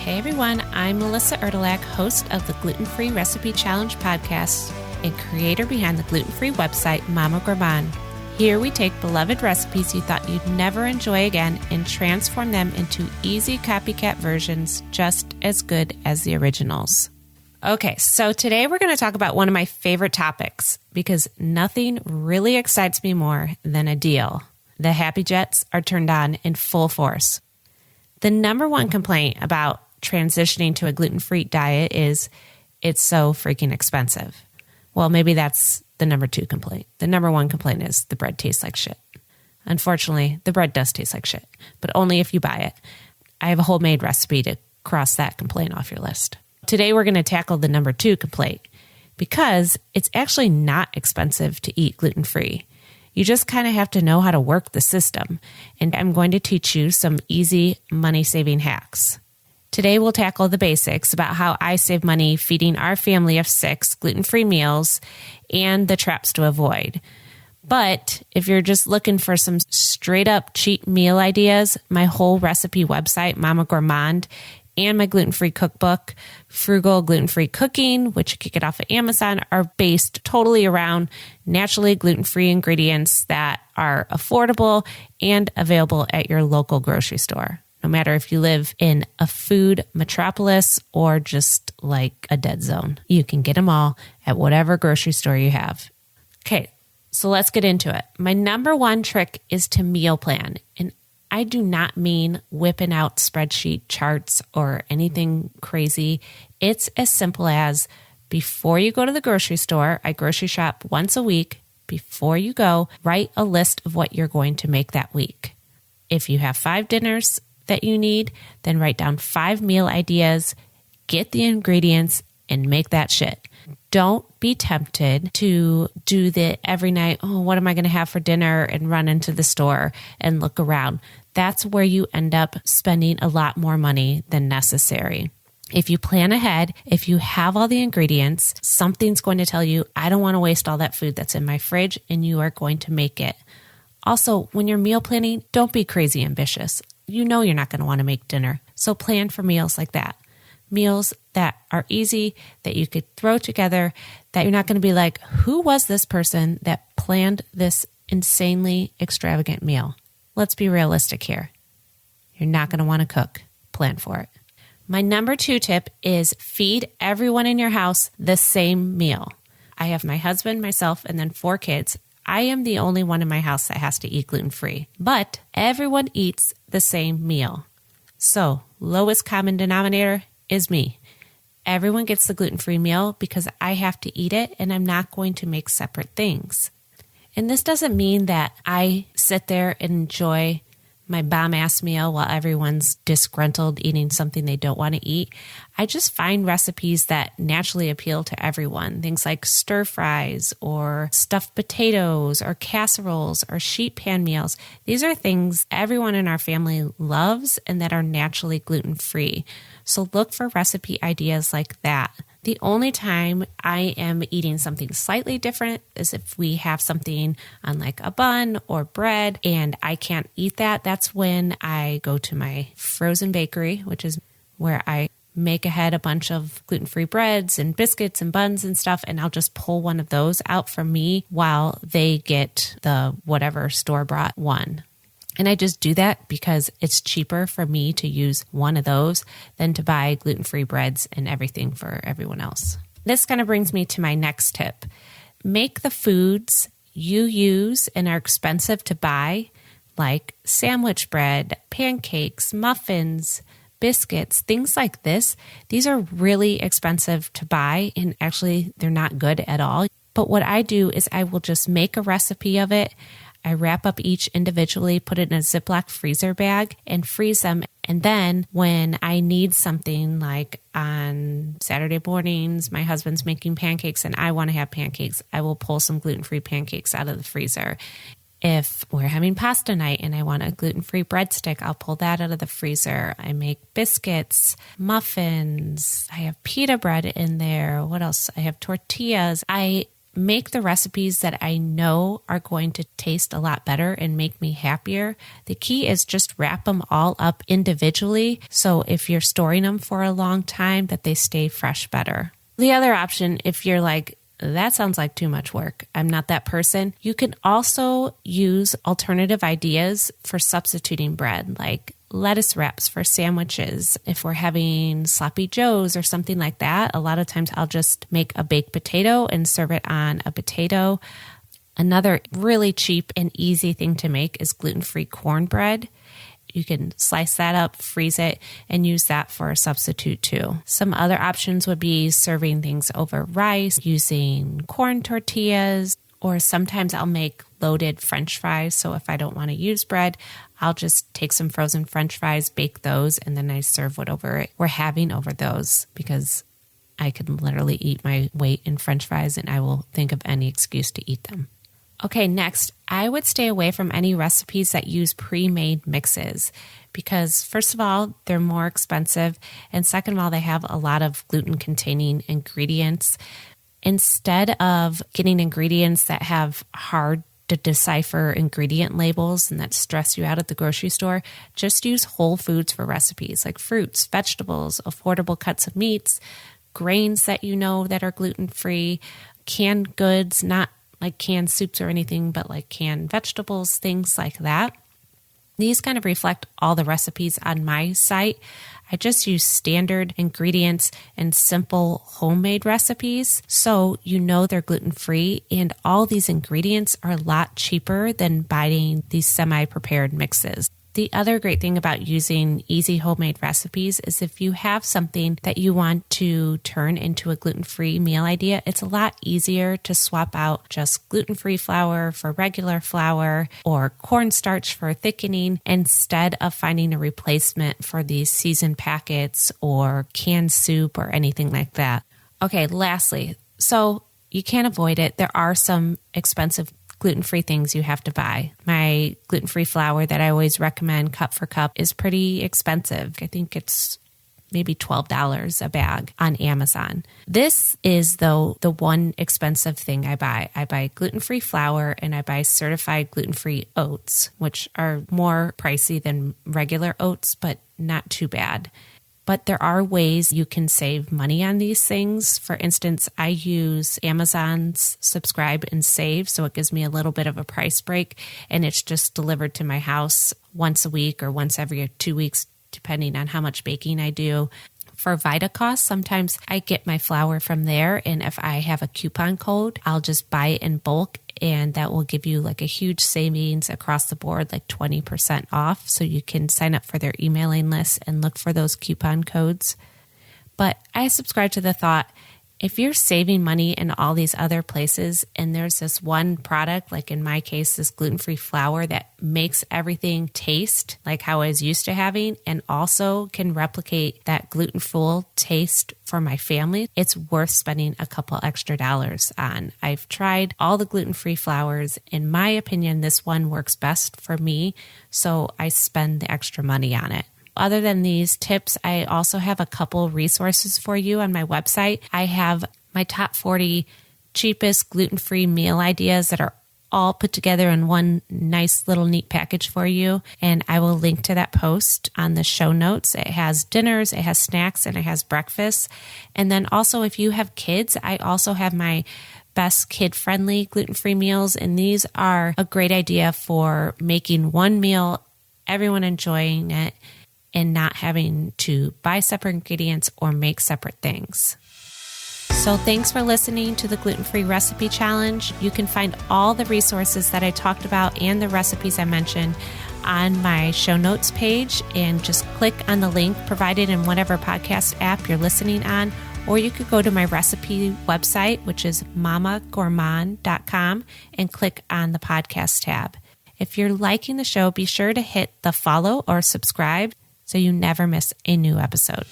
Hey everyone, I'm Melissa Erdelak, host of the Gluten-Free Recipe Challenge podcast and creator behind the gluten-free website Mama Gourmand. Here we take beloved recipes you thought you'd never enjoy again and transform them into easy copycat versions just as good as the originals. Okay, so today we're going to talk about one of my favorite topics because nothing really excites me more than a deal. The Happy Jets are turned on in full force. The number one complaint about transitioning to a gluten-free diet is it's so freaking expensive. Well, maybe that's the number two complaint. The number one complaint is the bread tastes like shit. Unfortunately, the bread does taste like shit, but only if you buy it. I have a homemade recipe to cross that complaint off your list. Today, we're going to tackle the number two complaint because it's actually not expensive to eat gluten-free. You just kind of have to know how to work the system, and I'm going to teach you some easy money-saving hacks. Today, we'll tackle the basics about how I save money feeding our family of 6 gluten-free meals and the traps to avoid. But if you're just looking for some straight-up cheap meal ideas, my whole recipe website, Mama Gourmand, and my gluten-free cookbook, Frugal Gluten-Free Cooking, which you can get off of Amazon, are based totally around naturally gluten-free ingredients that are affordable and available at your local grocery store, no matter if you live in a food metropolis or just like a dead zone. You can get them all at whatever grocery store you have. Okay, so let's get into it. My number one trick is to meal plan, and I do not mean whipping out spreadsheet charts or anything crazy. It's as simple as before you go to the grocery store, I grocery shop once a week. Before you go, write a list of what you're going to make that week. If you have 5 dinners that you need, then write down 5 meal ideas, get the ingredients, and make that shit. Don't be tempted to do the every night, oh, what am I going to have for dinner, and run into the store and look around. That's where you end up spending a lot more money than necessary. If you plan ahead, if you have all the ingredients, something's going to tell you, I don't want to waste all that food that's in my fridge, and you are going to make it. Also, when you're meal planning, don't be crazy ambitious. You know you're not going to want to make dinner, so plan for meals like that. Meals that are easy, that you could throw together, that you're not going to be like, who was this person that planned this insanely extravagant meal? Let's be realistic here. You're not going to want to cook. Plan for it. My number 2 tip is feed everyone in your house the same meal. I have my husband, myself, and then 4 kids. I am the only one in my house that has to eat gluten-free, but everyone eats the same meal. So, lowest common denominator is me. Everyone gets the gluten-free meal because I have to eat it and I'm not going to make separate things. And this doesn't mean that I sit there and enjoy my bomb-ass meal while everyone's disgruntled eating something they don't want to eat. I just find recipes that naturally appeal to everyone. Things like stir fries or stuffed potatoes or casseroles or sheet pan meals. These are things everyone in our family loves and that are naturally gluten-free. So look for recipe ideas like that. The only time I am eating something slightly different is if we have something on like a bun or bread and I can't eat that. That's when I go to my frozen bakery, which is where I make ahead a bunch of gluten-free breads and biscuits and buns and stuff, and I'll just pull one of those out for me while they get the whatever store-bought one. And I just do that because it's cheaper for me to use one of those than to buy gluten-free breads and everything for everyone else. This kind of brings me to my next tip. Make the foods you use and are expensive to buy, like sandwich bread, pancakes, muffins, biscuits, things like this. These are really expensive to buy, and actually they're not good at all. But what I do is I will just make a recipe of it. I wrap up each individually, put it in a Ziploc freezer bag, and freeze them. And then when I need something, like on Saturday mornings, my husband's making pancakes and I want to have pancakes, I will pull some gluten-free pancakes out of the freezer. If we're having pasta night and I want a gluten-free breadstick, I'll pull that out of the freezer. I make biscuits, muffins. I have pita bread in there. What else? I have tortillas. I make the recipes that I know are going to taste a lot better and make me happier. The key is just wrap them all up individually. So if you're storing them for a long time, that they stay fresh better. The other option, if you're like, that sounds like too much work, I'm not that person, you can also use alternative ideas for substituting bread, like lettuce wraps for sandwiches. If we're having sloppy joes or something like that, a lot of times I'll just make a baked potato and serve it on a potato. Another really cheap and easy thing to make is gluten-free cornbread. You can slice that up, freeze it, and use that for a substitute too. Some other options would be serving things over rice, using corn tortillas, or sometimes I'll make loaded French fries. So if I don't want to use bread, I'll just take some frozen French fries, bake those, and then I serve whatever we're having over those, because I can literally eat my weight in French fries and I will think of any excuse to eat them. Okay, next, I would stay away from any recipes that use pre-made mixes because, first of all, they're more expensive, and second of all, they have a lot of gluten-containing ingredients. Instead of getting ingredients that have hard to decipher ingredient labels and that stress you out at the grocery store, just use whole foods for recipes like fruits, vegetables, affordable cuts of meats, grains that you know that are gluten-free, canned goods, not like canned soups or anything, but like canned vegetables, things like that. These kind of reflect all the recipes on my site. I just use standard ingredients and simple homemade recipes, so you know they're gluten-free, and all these ingredients are a lot cheaper than buying these semi-prepared mixes. The other great thing about using easy homemade recipes is if you have something that you want to turn into a gluten-free meal idea, it's a lot easier to swap out just gluten-free flour for regular flour or cornstarch for thickening instead of finding a replacement for these seasoned packets or canned soup or anything like that. Okay, lastly, so you can't avoid it. There are some expensive gluten-free things you have to buy. My gluten-free flour that I always recommend, cup for cup, is pretty expensive. I think it's maybe $12 a bag on Amazon. This is, though, the one expensive thing I buy. I buy gluten-free flour and I buy certified gluten-free oats, which are more pricey than regular oats, but not too bad. But there are ways you can save money on these things. For instance, I use Amazon's Subscribe and Save, so it gives me a little bit of a price break, and it's just delivered to my house once a week or once every 2 weeks, depending on how much baking I do. For VitaCost, sometimes I get my flour from there, and if I have a coupon code, I'll just buy it in bulk, and that will give you like a huge savings across the board, like 20% off. So you can sign up for their emailing list and look for those coupon codes. But I subscribe to the thought, if you're saving money in all these other places and there's this one product, like in my case, this gluten-free flour that makes everything taste like how I was used to having and also can replicate that gluten-free taste for my family, it's worth spending a couple extra dollars on. I've tried all the gluten-free flours. In my opinion, this one works best for me, so I spend the extra money on it. Other than these tips, I also have a couple resources for you on my website. I have my top 40 cheapest gluten-free meal ideas that are all put together in one nice little neat package for you. And I will link to that post on the show notes. It has dinners, it has snacks, and it has breakfast. And then also if you have kids, I also have my best kid-friendly gluten-free meals. And these are a great idea for making one meal, everyone enjoying it, and not having to buy separate ingredients or make separate things. So thanks for listening to the Gluten-Free Recipe Challenge. You can find all the resources that I talked about and the recipes I mentioned on my show notes page, and just click on the link provided in whatever podcast app you're listening on, or you could go to my recipe website, which is mamagourmand.com, and click on the podcast tab. If you're liking the show, be sure to hit the follow or subscribe so you never miss a new episode.